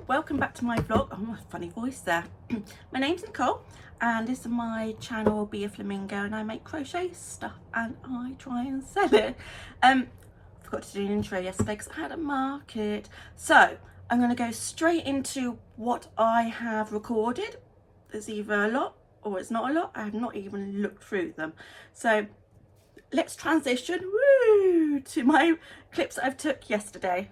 welcome back to my vlog. Oh, funny voice there. My name's Nicole and this is my channel Be a Flamingo, and I make crochet stuff and I try and sell it. Forgot to do an intro yesterday because I had a market. So I'm going to go straight into what I have recorded. There's either a lot or it's not a lot. I have not even looked through them. So let's transition to my clips that I've took yesterday.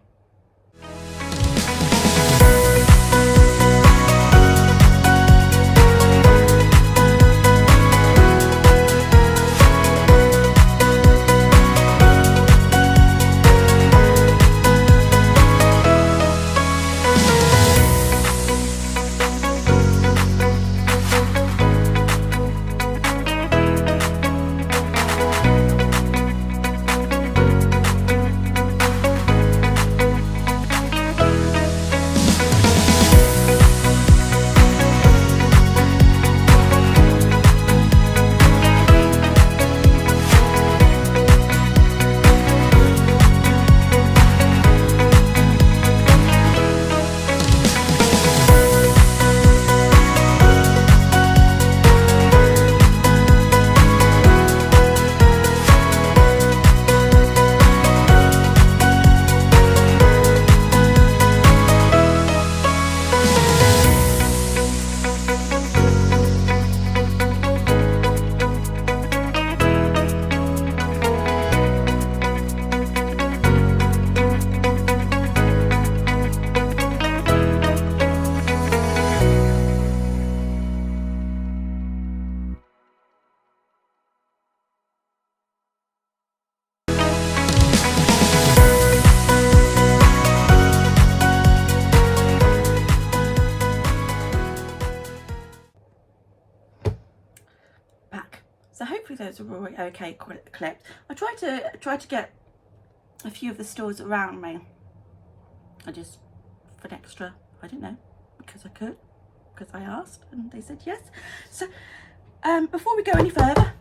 So hopefully those are all okay clips. I tried to get a few of the stores around me. I just, for an extra, I don't know, because I could, because I asked and they said yes. So before we go any further,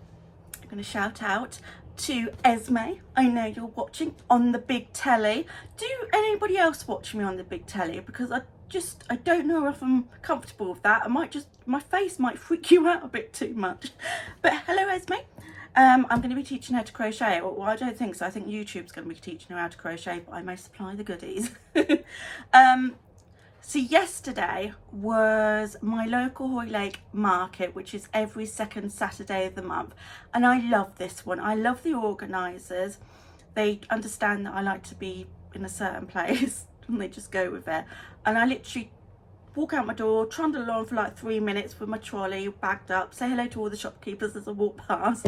I'm going to shout out to Esme. I know you're watching on the big telly. Do anybody else watch me on the big telly? Because I don't know if I'm comfortable with that. My face might freak you out a bit too much. But hello Esme. I'm going to be teaching her to crochet. Well, I don't think so. I think YouTube's going to be teaching her how to crochet, but I may supply the goodies. So yesterday was my local Hoylake market, which is every second Saturday of the month. And I love this one. I love the organisers. They understand that I like to be in a certain place and they just go with it. And I literally walk out my door, trundle along for like 3 minutes with my trolley bagged up, say hello to all the shopkeepers as I walk past,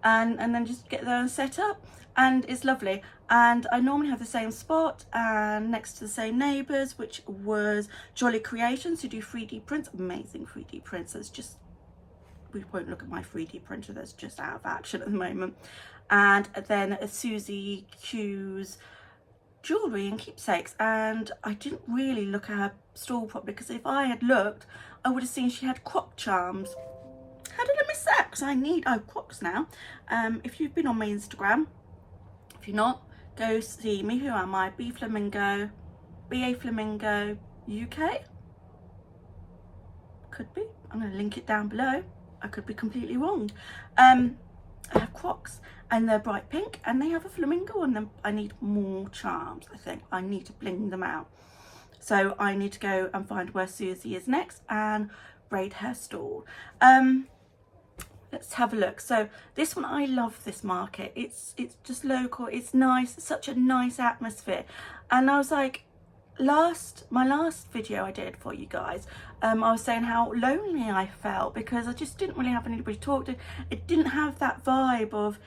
and then just get there and set up. And it's lovely. And I normally have the same spot and next to the same neighbours, which was Jolly Creations, who do 3D prints, amazing 3D prints. It's just, we won't look at my 3D printer, that's just out of action at the moment. And then Susie Q's jewellery and keepsakes, and I didn't really look at her stall properly, because if I had looked I would have seen she had croc charms. How did I miss that? Because I need crocs now. If you've been on my Instagram, if you're not, go see me. Who am I? Be Flamingo, BA Flamingo UK, could be. I'm going to link it down below. I could be completely wrong. I have crocs and they're bright pink and they have a flamingo on them. I need more charms. I think I need to bling them out. So I need to go and find where Susie is next and raid her stall. Let's have a look. So this one, I love this market. It's just local. It's nice. It's such a nice atmosphere. And I was like, my last video I did for you guys, I was saying how lonely I felt because I just didn't really have anybody to talk to. It didn't have that vibe of,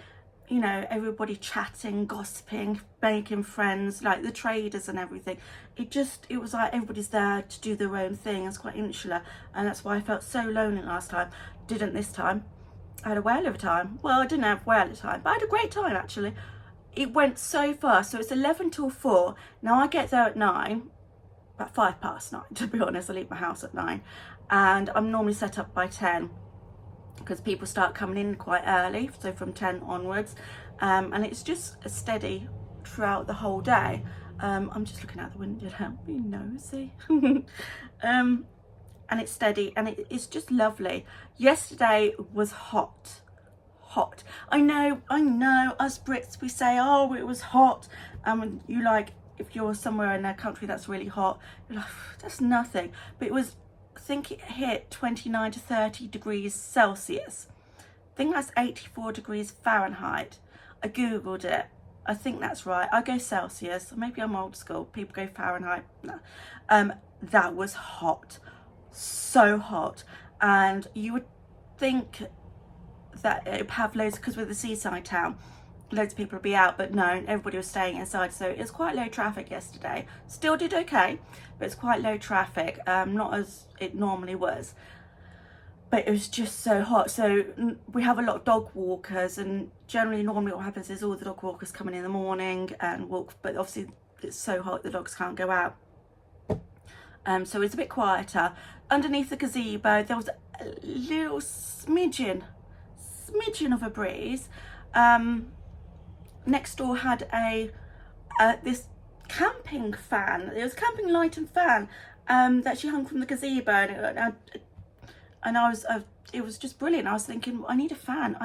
you know, everybody chatting, gossiping, making friends, like the traders and everything. It was like everybody's there to do their own thing. It's quite insular, and that's why I felt so lonely last time. Didn't this time. I had a whale of a time. Well, I didn't have a whale of a time, but I had a great time actually. It went so fast. So it's 11 till 4. Now I get there at 9, about 5 past 9 to be honest. I leave my house at 9 and I'm normally set up by 10. because people start coming in quite early, so from 10 onwards, and it's just a steady booked throughout the whole day. I'm just looking out the window now, being nosy. And it's steady, and it's just lovely. Yesterday was hot. I know, us Brits, we say, oh, it was hot. You like, if you're somewhere in a country that's really hot, you're like, that's nothing. But it was, I think it hit 29 to 30 degrees Celsius. I think that's 84 degrees Fahrenheit. I Googled it. I think that's right. I go Celsius. Maybe I'm old school. People go Fahrenheit. No. That was hot. So hot. And you would think that it would have loads, because we're the seaside town, loads of people would be out, but no, everybody was staying inside. So it was quite low traffic yesterday. Still did okay, but it's quite low traffic. Not as it normally was. But it was just so hot. So we have a lot of dog walkers, and normally what happens is all the dog walkers come in the morning and walk, but obviously it's so hot the dogs can't go out. So it's a bit quieter. Underneath the gazebo there was a little smidgen of a breeze. Next door had this camping fan. It was a camping light and fan that she hung from the gazebo, and it was just brilliant. I was thinking, I need a fan.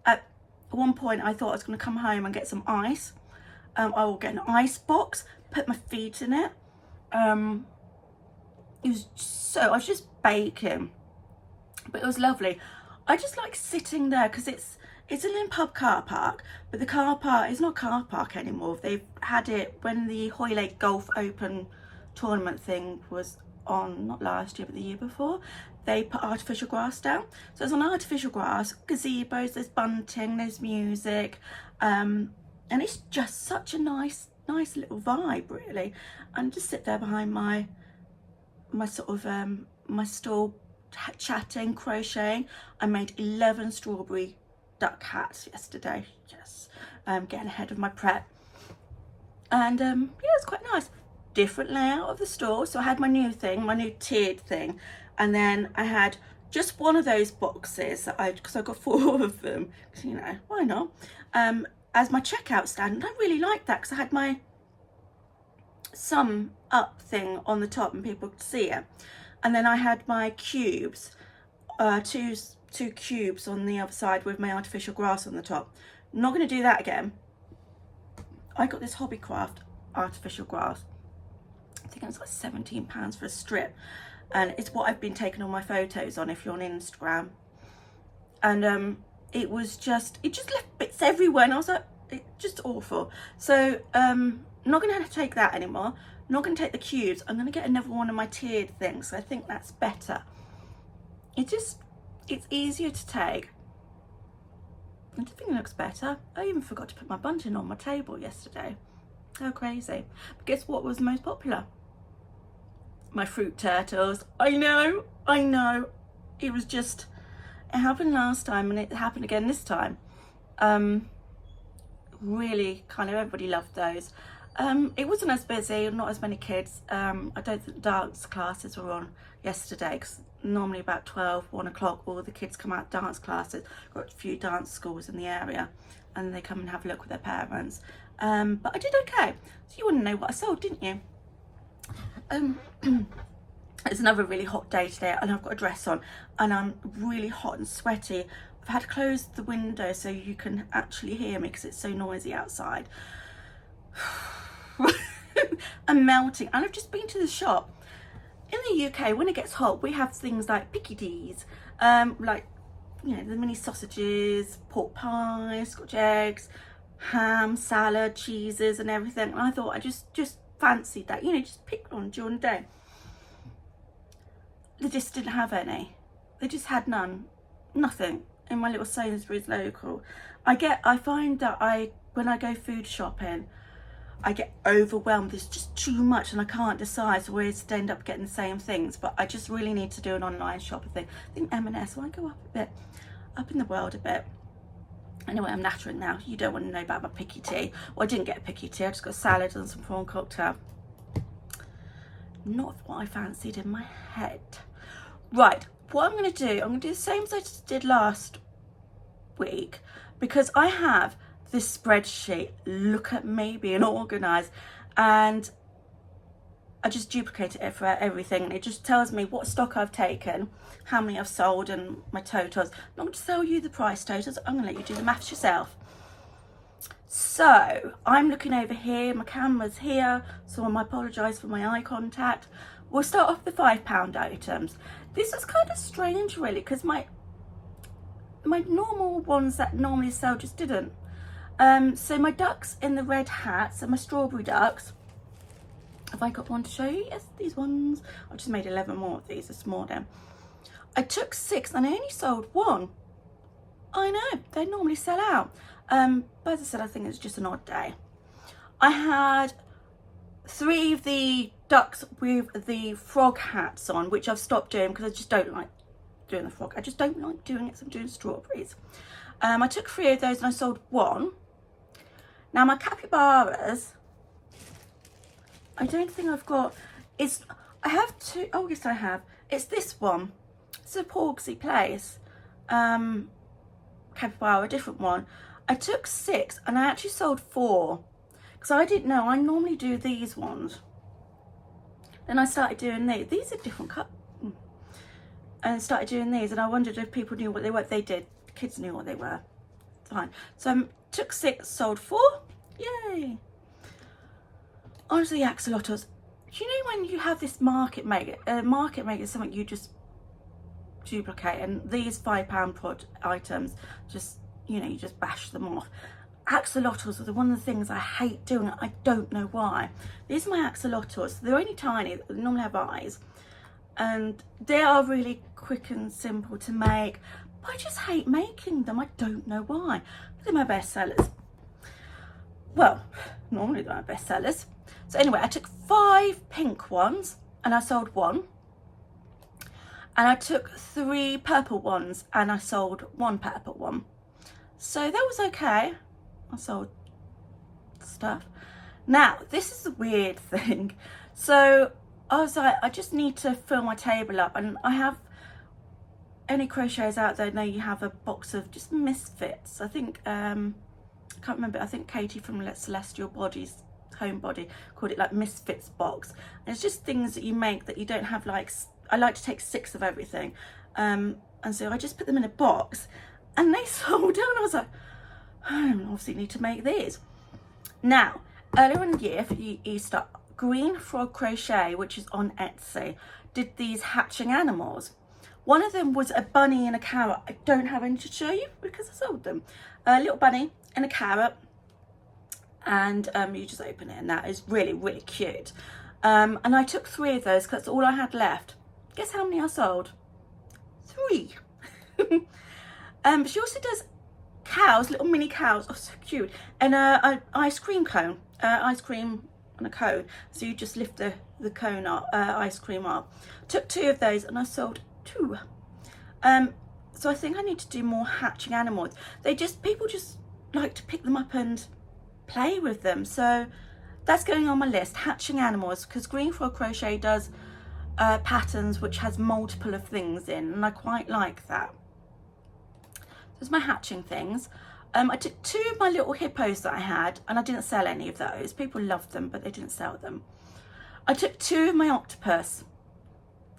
At one point I thought I was going to come home and get some ice. I will get an ice box, put my feet in it. I was just baking, but it was lovely. I just like sitting there, because it's an in-pub car park, but the car park is not a car park anymore. They've had it when the Hoylake Golf Open tournament thing was on, not last year but the year before. They put artificial grass down, so it's on artificial grass, gazebos, there's bunting, there's music, and it's just such a nice little vibe, really. And just sit there behind my sort of my stall, chatting, crocheting. I made 11 strawberry duck hats yesterday. Yes, getting ahead of my prep. And yeah, it's quite nice. Different layout of the store. So I had my new tiered thing, and then I had just one of those boxes that because I got 4 of them, you know, why not, as my checkout stand. And I really liked that, because I had my sum up thing on the top and people could see it. And then I had my cubes, two cubes on the other side with my artificial grass on the top. Not going to do that again. I got this Hobbycraft artificial grass. I think it was like £17 for a strip, and it's what I've been taking all my photos on if you're on Instagram. And it just left bits everywhere, and I was like, it's just awful. So not going to have to take that anymore. Not going to take the cubes. I'm going to get another one of my tiered things. So I think that's better. It's easier to take. I just think it looks better. I even forgot to put my bunting on my table yesterday. How crazy. But guess what was most popular? My fruit turtles. I know. It happened last time, and it happened again this time. Really kind of everybody loved those. It wasn't as busy, not as many kids. I don't think dance classes were on yesterday, because normally about 1 o'clock all the kids come out dance classes. Got a few dance schools in the area, and they come and have a look with their parents. But I did okay. So you wouldn't know what I sold, didn't you? It's another really hot day today, and I've got a dress on, and I'm really hot and sweaty. I've had to close the window so you can actually hear me, because it's so noisy outside. I'm melting, and I've just been to the shop. In the UK, when it gets hot, we have things like picky D's, like, you know, the mini sausages, pork pies, Scotch eggs, ham, salad, cheeses and everything. And I thought I just fancied that, you know, just pick one during the day. They just didn't have any. They just had nothing in my little Sainsbury's local. I find that when I go food shopping, I get overwhelmed. There's just too much, and I can't decide, so I always end up getting the same things. But I just really need to do an online shopping thing. I think M&S might go up in the world a bit. Anyway, I'm nattering now. You don't want to know about my picky tea. Well, I didn't get a picky tea. I just got a salad and some prawn cocktail. Not what I fancied in my head. Right, what I'm going to do, I'm going to do the same as I did last week, because I have this spreadsheet, look at me being organised, and I just duplicated it for everything. It just tells me what stock I've taken, how many I've sold, and my totals. I'm not going to tell you the price totals, I'm going to let you do the maths yourself. So I'm looking over here, my camera's here, so I apologise for my eye contact. We'll start off with the £5 items. This is kind of strange really, because my normal ones that normally sell just didn't. So my ducks in the red hats and my strawberry ducks, have I got one to show you? Yes, these ones. I just made 11 more of these this morning. I took 6 and I only sold 1. I know, they normally sell out. But as I said, I think it's just an odd day. I had 3 of the ducks with the frog hats on, which I've stopped doing because I just don't like doing the frog. I just don't like doing it, so I'm doing strawberries. I took 3 of those and I sold 1. Now my capybaras, I don't think I've got, I have 2, oh yes I have. It's this one. It's a Porgsy Place capybara, a different one. I took 6 and I actually sold 4 because I didn't know. I normally do these ones. Then I started doing these. These are different cut. And started doing these, and I wondered if people knew what they were. They did. The kids knew what they were. Fine. So I took 6, sold 4. Yay! Honestly, axolotls. Do you know when you have this market maker? Market maker is something you just duplicate, and these £5 prod items, just, you know, you just bash them off. Axolotls are one of the things I hate doing. I don't know why. These are my axolotls. They're only tiny. They normally have eyes, and they are really quick and simple to make. But I just hate making them. I don't know why. But they're my best sellers. Well, normally they're my best sellers. So anyway, I took 5 pink ones and I sold 1. And I took 3 purple ones and I sold 1 purple one. So that was okay. I sold stuff. Now, this is the weird thing. So I was like, I just need to fill my table up, and I have, any crocheters out there know you have a box of just misfits. I think, I can't remember, I think Katie from Celestial Bodies, Homebody, called it like misfits box. And it's just things that you make that you don't have, like, I like to take 6 of everything. And so I just put them in a box and they sold out. I was like, I obviously need to make these. Now, earlier in the year for Easter, Green Frog Crochet, which is on Etsy, did these hatching animals. One of them was a bunny and a carrot. I don't have any to show you because I sold them. A little bunny and a carrot, and you just open it, and that is really, really cute. And I took 3 of those because that's all I had left. Guess how many I sold? 3. She also does cows, little mini cows. Oh, so cute. And an ice cream cone, ice cream on a cone. So you just lift the cone up, ice cream up. Took 2 of those and I sold 2. So I think I need to do more hatching animals. People just like to pick them up and play with them. So that's going on my list, hatching animals, because Green Frog Crochet does patterns which has multiple of things in, and I quite like that. There's my hatching things. I took 2 of my little hippos that I had, and I didn't sell any of those. People loved them, but they didn't sell them. I took 2 of my octopus.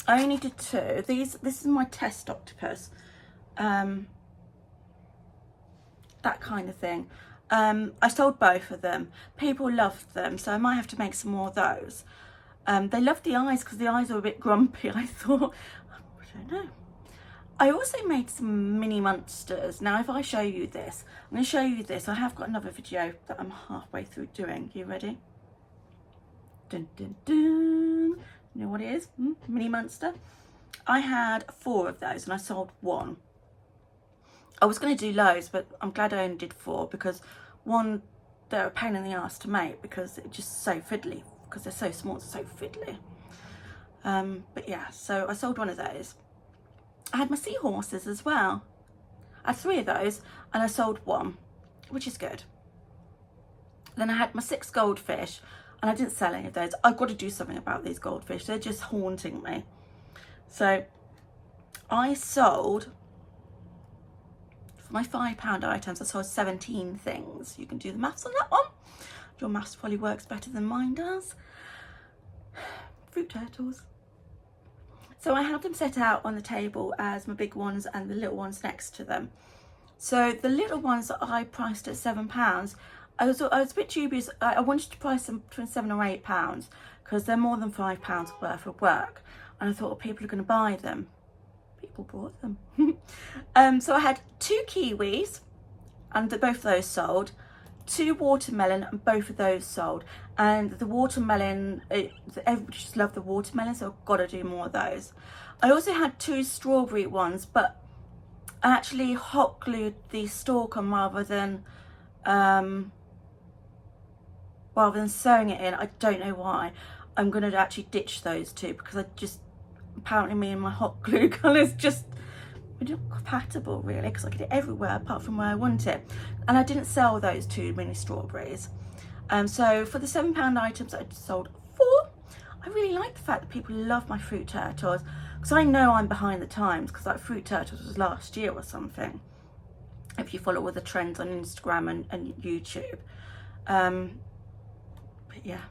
I only did 2. This is my test octopus. That kind of thing. I sold both of them. People loved them, so I might have to make some more of those. They loved the eyes because the eyes were a bit grumpy, I thought. I don't know. I also made some mini monsters. Now, if I show you this, I'm going to show you this. I have got another video that I'm halfway through doing. You ready? Dun, dun, dun. You know what it is? Mini monster. I had 4 of those and I sold 1. I was going to do loads, but I'm glad I only did 4 because 1, they're a pain in the ass to make because it's just so fiddly. Because they're so small, it's so fiddly. But yeah, so I sold 1 of those. I had my seahorses as well. I had 3 of those and I sold 1, which is good. Then I had my 6 goldfish and I didn't sell any of those. I've got to do something about these goldfish. They're just haunting me. So I sold, For my £5 items, I sold 17 things. You can do the maths on that one. Your maths probably works better than mine does. Fruit turtles. So I had them set out on the table as my big ones and the little ones next to them. So the little ones that I priced at £7, I was a bit dubious. I wanted to price them between £7 or £8 because they're more than £5 worth of work. And I thought, well, people are going to buy them. People bought them. So I had 2 kiwis, and both of those sold. 2 watermelon, and both of those sold. And the watermelon, everybody just loved the watermelon, so I've got to do more of those. I also had 2 strawberry ones, but I actually hot glued the stalk on rather than sewing it in. I don't know why. I'm going to actually ditch those 2 because apparently me and my hot glue colours just, we're not compatible really, because I get it everywhere apart from where I want it. And I didn't sell those 2 mini strawberries. So for the £7 items, I sold 4. I really like the fact that people love my fruit turtles, because I know I'm behind the times, because like fruit turtles was last year or something, if you follow all the trends on Instagram and YouTube. But yeah,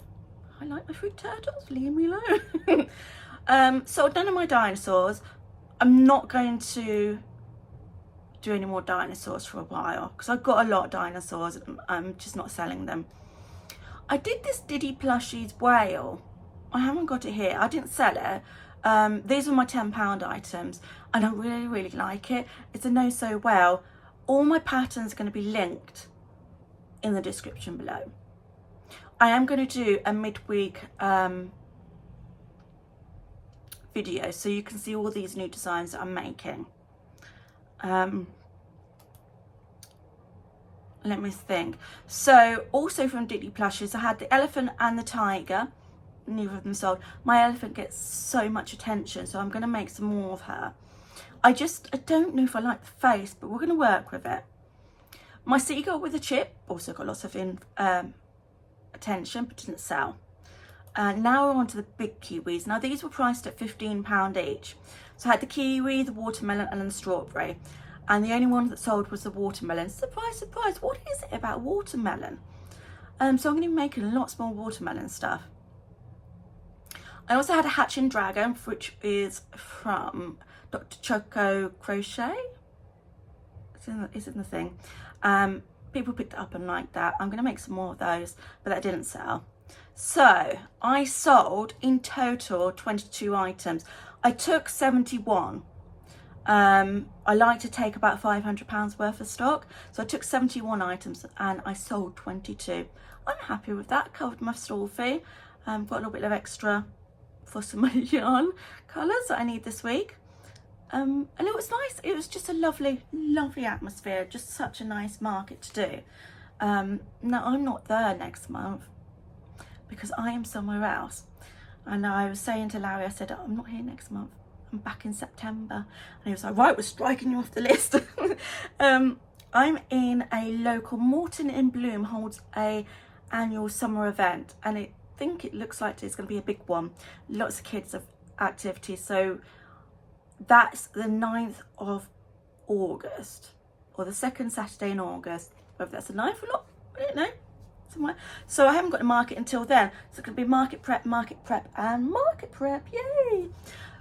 I like my fruit turtles, leave me alone. So none of my dinosaurs. I'm not going to do any more dinosaurs for a while because I've got a lot of dinosaurs. I'm just not selling them. I did this Diddy Plushies whale. I haven't got it here. I didn't sell it. These were my £10 items and I really, really like it. It's a no-sew whale. All my patterns are going to be linked in the description below. I am going to do a midweek video so you can see all these new designs that I'm making. Let me think. So also from Diddy Plushies, I had the elephant and the tiger. Neither of them sold. My elephant gets so much attention, so I'm going to make some more of her. I don't know if I like the face, but we're going to work with it. My seagull with a chip also got lots of attention, but didn't sell. Now we're on to the big kiwis. Now these were priced at £15 each. So I had the kiwi, the watermelon and the strawberry. And the only one that sold was the watermelon. Surprise, surprise, what is it about watermelon? So I'm going to be making lots more watermelon stuff. I also had a hatching dragon, which is from Dr. Choco Crochet. It's in the thing. People picked it up and liked that. I'm going to make some more of those, but that didn't sell. So I sold in total 22 items. I took 71. I like to take about £500 worth of stock, so I took 71 items and I sold 22. I'm happy with that. Covered my stall fee. Got a little bit of extra for some yarn colours that I need this week. And it was nice. It was just a lovely, lovely atmosphere. Just such a nice market to do. Now I'm not there next month because I am somewhere else. And I was saying to Larry, I said, I'm not here next month. I'm back in September. And he was like, right, we're striking you off the list. I'm in a local, Morton in Bloom holds a annual summer event. And I think it looks like it's going to be a big one. Lots of kids have activities. So that's the 9th of August or the second Saturday in August. Whether that's the 9th or not, I don't know. Somewhere. So I haven't got a market until then. So it's going to be market prep, and market prep. Yay!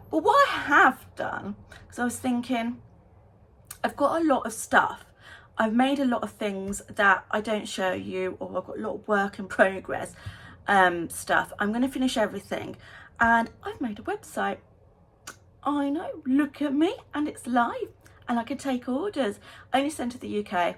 But what I have done, because I was thinking, I've got a lot of stuff. I've made a lot of things that I don't show you, or I've got a lot of work in progress stuff. I'm going to finish everything. And I've made a website. I know, look at me, and it's live. And I can take orders. I only send to the UK.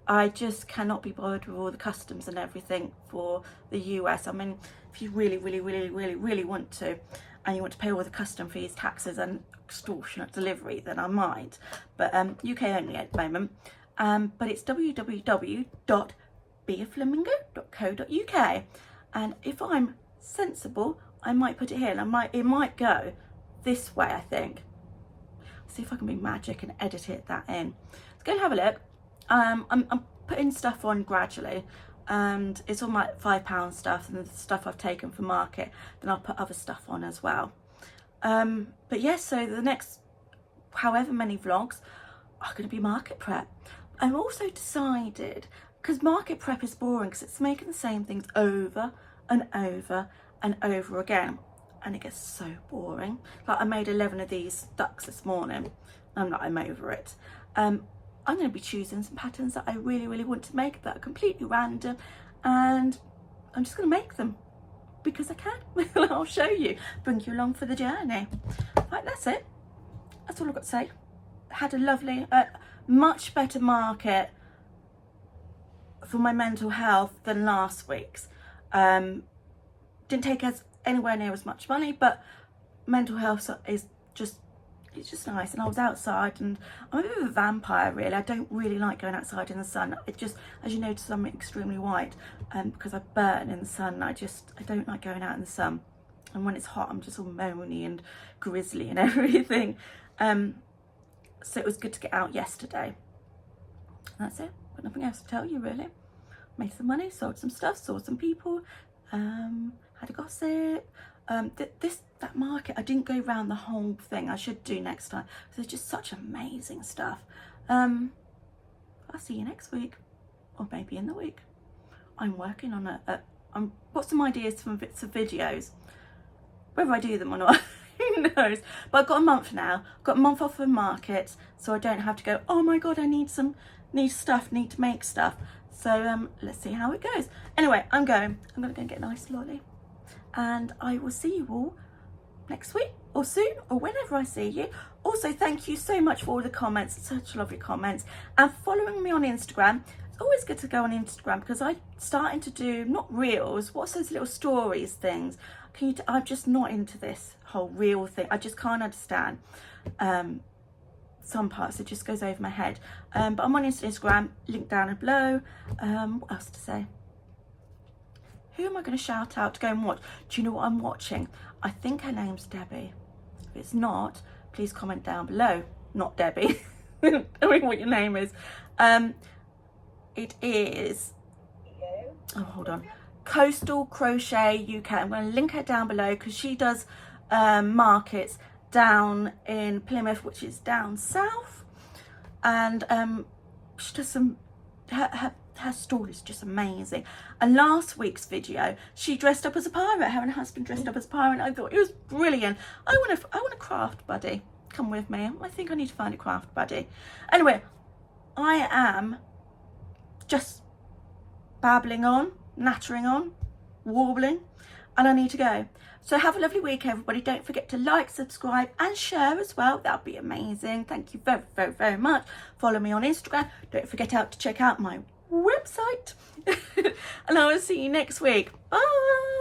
I just cannot be bothered with all the customs and everything for the US. I mean, if you really, really, really, really, really want to, and you want to pay all the custom fees, taxes and extortionate delivery, then I might. But UK only at the moment. But it's www.beaflamingo.co.uk. And if I'm sensible, I might put it here, and it might go this way, I think. See if I can be magic and edit that in. Let's go and have a look. I'm putting stuff on gradually, and it's all my £5 stuff and the stuff I've taken for market. Then I'll put other stuff on as well. But yes, so the next however many vlogs are going to be market prep. I'm also decided, because market prep is boring because it's making the same things over and over and over again, and it gets so boring. Like I made 11 of these ducks this morning. I'm over it. I'm going to be choosing some patterns that I really want to make that are completely random, and I'm just going to make them because I can. I'll show you, bring you along for the journey. Right, that's it. That's all I've got to say. Had a lovely, much better market for my mental health than last week's. Didn't take us anywhere near as much money, but mental health is just, it's just nice. And I was outside, and I'm a bit of a vampire really. I don't really like going outside in the sun. It just, as you notice, I'm extremely white because I burn in the sun. I don't like going out in the sun, and when it's hot I'm just all moany and grizzly and everything. So it was good to get out yesterday. That's it. Got nothing else to tell you really. Made some money, sold some stuff, saw some people, had a gossip. That market, I didn't go around the whole thing. I should do next time. There's just such amazing stuff. I'll see you next week, or maybe in the week. I'm working on I've got some ideas from bits of videos. Whether I do them or not, who knows? But I've got a month now. I've got a month off of market, so I don't have to go, oh my god, I need to make stuff. So let's see how it goes. Anyway, I'm gonna go and get a nice lolly, and I will see you all next week or soon or whenever I see you. Also, thank you so much for all the comments, such lovely comments, and following me on Instagram. It's always good to go on Instagram because I'm starting to do, not reels, what's those little stories things? I'm just not into this whole reel thing. I just can't understand some parts. It just goes over my head. But I'm on Instagram, link down below. What else to say? Who am I going to shout out to go and watch? Do you know what I'm watching? I think her name's Debbie. If it's not, please comment down below. Not Debbie. I don't know what your name is. It is, oh hold on, Coastal Crochet UK. I'm going to link her down below because she does markets down in Plymouth, which is down south, and she does some, her story is just amazing. And last week's video, she dressed up as a pirate. Her and her husband dressed up as a pirate. I thought it was brilliant. I want a craft buddy. Come with me. I think I need to find a craft buddy. Anyway, I am just babbling on, nattering on, warbling, and I need to go. So have a lovely week, everybody. Don't forget to like, subscribe, and share as well. That'd be amazing. Thank you very much. Follow me on Instagram. Don't forget to check out my website. And I will see you next week. Bye.